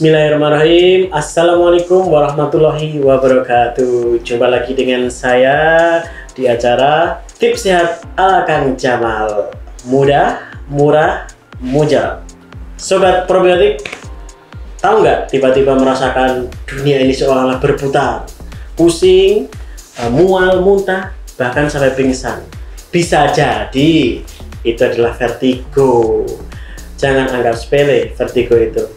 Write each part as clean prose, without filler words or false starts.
Bismillahirrahmanirrahim. Assalamualaikum warahmatullahi wabarakatuh. Jumpa lagi dengan saya di acara Tips Sehat ala Kang Jamal. Mudah, murah, mujarab. Sobat probiotik, tahu nggak tiba-tiba merasakan dunia ini seolah-olah berputar, pusing, mual, muntah, bahkan sampai pingsan? Bisa jadi itu adalah vertigo. Jangan anggap sepele vertigo itu.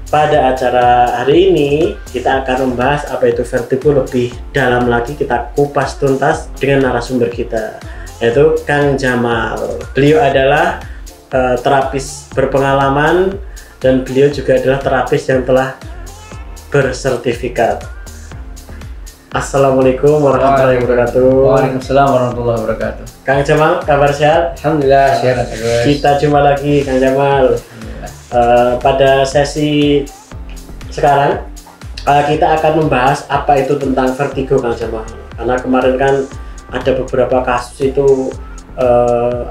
Pada acara hari ini kita akan membahas apa itu vertigo lebih dalam lagi, kita kupas tuntas dengan narasumber kita, yaitu Kang Jamal. Beliau adalah terapis berpengalaman dan beliau juga adalah terapis yang telah bersertifikat. Assalamualaikum warahmatullahi wabarakatuh. Waalaikumsalam warahmatullahi wabarakatuh. Kang Jamal, kabar sehat? Alhamdulillah sehat. Kita jumpa lagi Kang Jamal. Pada sesi sekarang kita akan membahas apa itu tentang vertigo, Kang Jamal. Karena kemarin kan ada beberapa kasus itu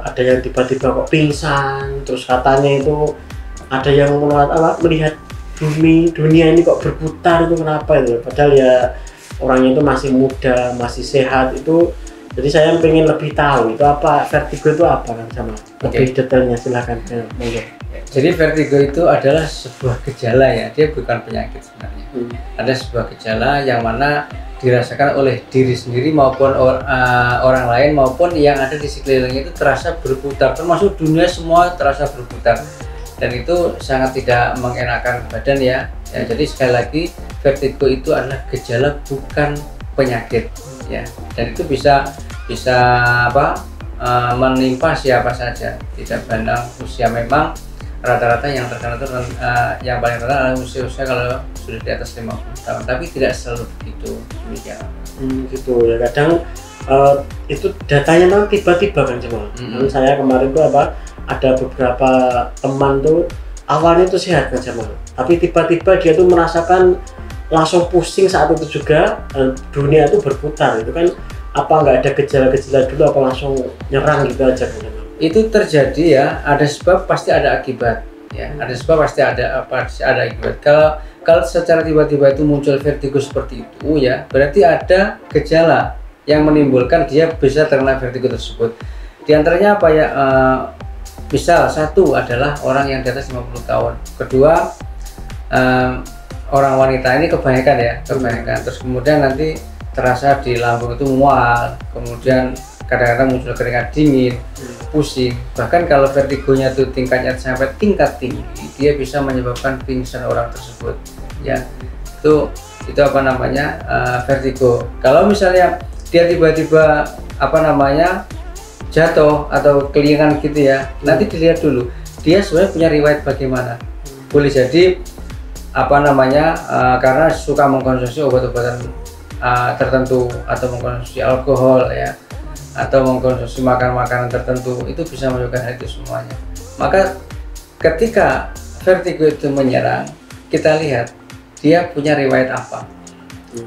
ada yang tiba-tiba kok pingsan, terus katanya itu ada yang melihat dunia ini kok berputar, itu kenapa itu? Padahal ya orangnya itu masih muda, masih sehat itu. Jadi saya pengen lebih tahu itu apa, vertigo itu apa, Kang Jamal? Lebih detailnya silakan. Monggo. Jadi vertigo itu adalah sebuah gejala ya, dia bukan penyakit sebenarnya. Ada sebuah gejala yang mana dirasakan oleh diri sendiri maupun orang lain maupun yang ada di sekelilingnya, itu terasa berputar, termasuk dunia semua terasa berputar, dan itu sangat tidak mengenakan badan ya. Jadi sekali lagi, vertigo itu adalah gejala bukan penyakit ya, dan itu bisa menimpa siapa saja, tidak pandang usia. Memang rata-rata yang terkena itu yang paling rentan adalah usia kalau sudah di atas 50 tahun, tapi tidak selalu begitu, demikian. Gitu ya, kadang itu datanya memang tiba-tiba kan Jamal. Saya kemarin tuh ada beberapa teman tuh awalnya tuh sehat kan Jamal, tapi tiba-tiba dia tuh merasakan langsung pusing saat itu juga, dunia itu berputar. Itu kan apa nggak ada gejala-gejala dulu, apa langsung nyerang gitu aja kan Jamal? Itu terjadi ya, ada sebab pasti ada akibat ya, ada sebab pasti ada akibat. Kalau secara tiba-tiba itu muncul vertigo seperti itu ya, berarti ada gejala yang menimbulkan dia bisa terkena vertigo tersebut. Di antaranya apa ya, misal satu adalah orang yang di atas 50 tahun, kedua orang wanita, ini kebanyakan, terus kemudian nanti terasa di lambung itu mual, kemudian kadang-kadang muncul keringat dingin, pusing. Bahkan kalau vertigonya itu tingkatnya sampai tingkat tinggi, dia bisa menyebabkan pingsan orang tersebut ya. Itu vertigo. Kalau misalnya dia tiba-tiba jatuh atau kelingan gitu ya, nanti dilihat dulu dia sebenarnya punya riwayat bagaimana. Boleh jadi karena suka mengkonsumsi obat-obatan tertentu, atau mengkonsumsi alkohol ya, atau mengkonsumsi makanan tertentu, itu bisa menyebabkan hal itu semuanya. Maka ketika vertigo itu menyerang, kita lihat dia punya riwayat apa,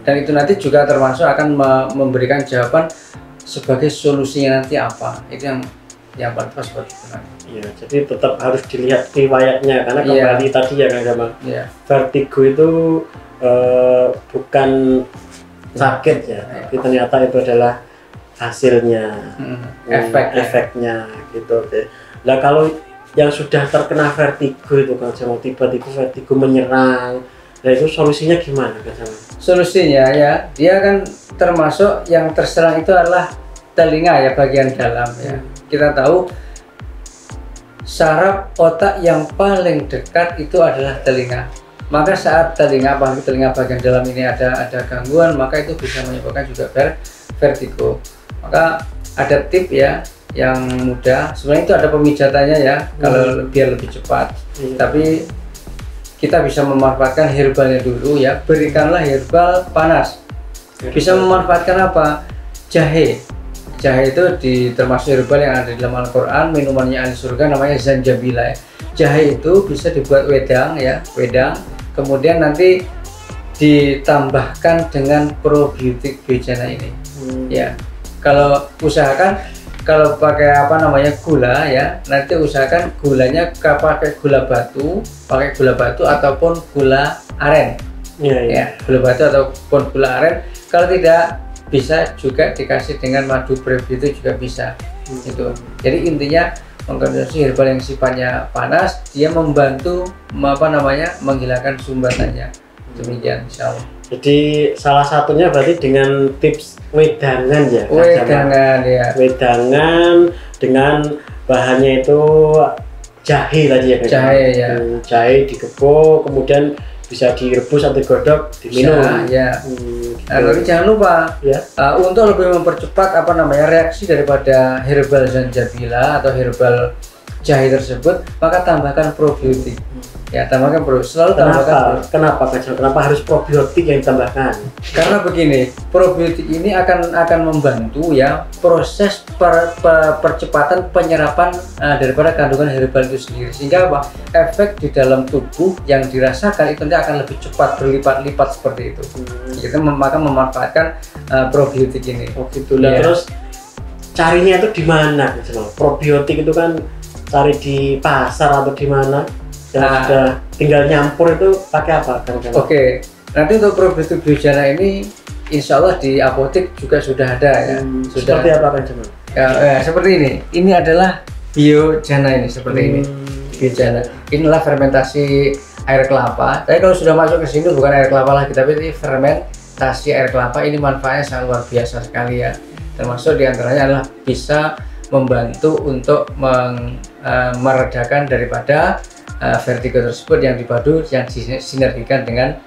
dan itu nanti juga termasuk akan memberikan jawaban sebagai solusinya nanti apa. Itu yang paling pas buat kita. Iya, jadi tetap harus dilihat riwayatnya, karena kembali tadi ya Kang Jamal, vertigo itu bukan sakit ya, tapi ternyata itu adalah hasilnya, efeknya gitu. Nah kalau yang sudah terkena vertigo itu Kang Jamal, tiba-tiba vertigo menyerang, nah itu solusinya gimana Kang Jamal? Solusinya ya, dia kan termasuk yang terserang itu adalah telinga ya, bagian dalam ya. Kita tahu saraf otak yang paling dekat itu adalah telinga. Maka saat telinga bagian dalam ini ada gangguan, maka itu bisa menyebabkan juga vertigo. Maka ada tip ya yang mudah, sebenarnya itu ada pemijatannya ya, kalau biar lebih cepat. Tapi kita bisa memanfaatkan herbalnya dulu ya. Berikanlah herbal panas. Bisa memanfaatkan apa? Jahe itu termasuk herbal yang ada di dalam Al-Quran, minumannya ahli surga, namanya zanjabilah ya. Jahe itu bisa dibuat wedang, kemudian nanti ditambahkan dengan probiotik bejana ini ya. Kalau usahakan kalau pakai apa namanya gula ya, nanti usahakan gulanya pakai gula batu, ataupun gula aren. Ya, gula batu ataupun gula aren. Kalau tidak bisa juga dikasih dengan madu prebiotik juga bisa. Itu. Jadi intinya mengkonsumsi herbal yang sifatnya panas, dia membantu menghilangkan sumbatannya. Demikian insya Allah. Jadi salah satunya berarti dengan tips wedangan ya. Wedangan ya. Wedangan dengan bahannya itu jahe tadi ya. Jahe ya. Jahe digebuk, kemudian bisa direbus atau digodok, diminum. Ya. Tapi jangan lupa ya, untuk lebih mempercepat reaksi daripada herbal zanjabila atau herbal jahe tersebut, maka tambahkan probiotik. Ya, tambahkan selalu tambahkan. Kenapa harus probiotik yang ditambahkan? Karena begini, probiotik ini akan membantu ya proses percepatan penyerapan daripada kandungan herbal itu sendiri, sehingga efek di dalam tubuh yang dirasakan itu nanti akan lebih cepat berlipat-lipat seperti itu. Kita maka memanfaatkan probiotik ini. Oh gitu lah. Ya. Terus carinya itu di mana? Probiotik itu kan cari di pasar atau di mana? Sudah tinggal nyampur itu pakai apa? Oke, nanti untuk probiotik biojana ini insya Allah di apotek juga sudah ada ya. Sudah. Seperti apa kan cuman? Ya, seperti ini. Ini adalah biojana ini seperti ini. Biojana. Inilah fermentasi air kelapa. Tapi kalau sudah masuk ke sini bukan air kelapa lagi, tapi ini fermentasi air kelapa. Ini manfaatnya sangat luar biasa sekali ya. Termasuk diantaranya adalah bisa membantu untuk meredakan daripada vertigo tersebut yang disinergikan dengan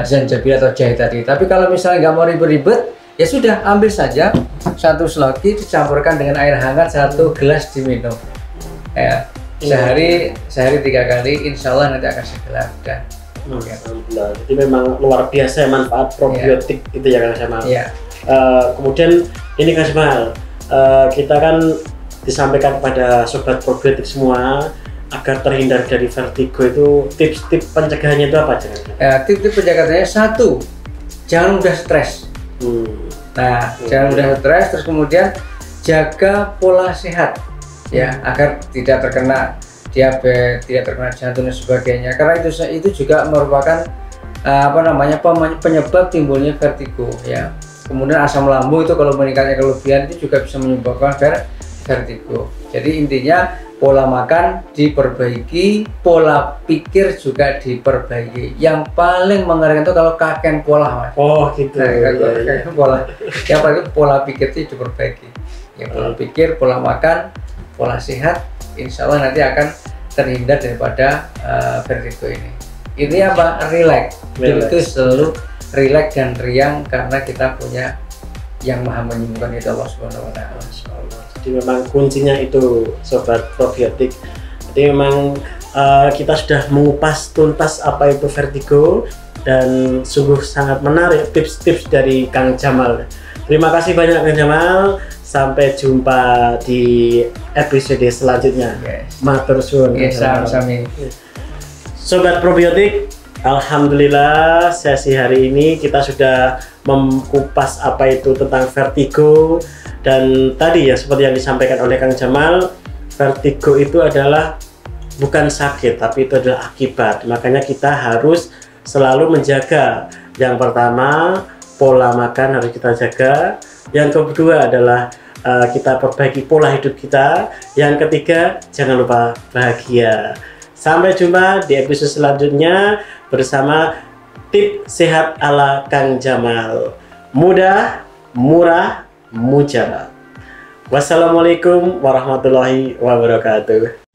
zanjabil atau jahe tadi. Tapi kalau misalnya nggak mau ribet-ribet, ya sudah ambil saja satu seloki dicampurkan dengan air hangat 1 gelas diminum. Ya, sehari 3 kali, insya Allah nanti akan segera udah. Alhamdulillah. Jadi memang luar biasa manfaat probiotik itu ya Kang Jamal. Ya. Kemudian ini Kang Jamal, kita kan disampaikan kepada sobat probiotik semua agar terhindar dari vertigo itu tips-tips pencegahannya itu apa aja? Ya, tips-tips pencegahannya 1, jangan mudah stres. Jangan mudah stres, terus kemudian jaga pola sehat ya agar tidak terkena diabetes, tidak terkena jantung dan sebagainya. Karena itu juga merupakan penyebab timbulnya vertigo ya. Kemudian asam lambung itu kalau meningkatnya kelebihan itu juga bisa menyebabkan vertigo. Jadi intinya pola makan diperbaiki, pola pikir juga diperbaiki. Yang paling mengerikan itu kalau kakek pola, Mas. Oh gitu. Kakek pola. Yang paling pola pikir itu diperbaiki. Ya pola pikir, pola makan, pola sehat, insya Allah nanti akan terhindar daripada vertigo ini. Ini apa? Relax. Itu selalu relax dan riang karena kita punya yang maha menyembuhkan itu Allah Subhanahu wa Ta'ala. Jadi memang kuncinya itu sobat probiotik. Jadi memang kita sudah mengupas tuntas apa itu vertigo dan sungguh sangat menarik tips-tips dari Kang Jamal. Terima kasih banyak Kang Jamal. Sampai jumpa di episode selanjutnya. Matur suwun. Sami-sami. Sobat probiotik, alhamdulillah sesi hari ini kita sudah mengupas apa itu tentang vertigo. Dan tadi ya seperti yang disampaikan oleh Kang Jamal, vertigo itu adalah bukan sakit tapi itu adalah akibat. Makanya kita harus selalu menjaga. Yang pertama, pola makan harus kita jaga. Yang kedua adalah kita perbaiki pola hidup kita. Yang ketiga, jangan lupa bahagia. Sampai jumpa di episode selanjutnya bersama tips sehat ala Kang Jamal. Mudah, murah, mujarab. Wassalamualaikum warahmatullahi wabarakatuh.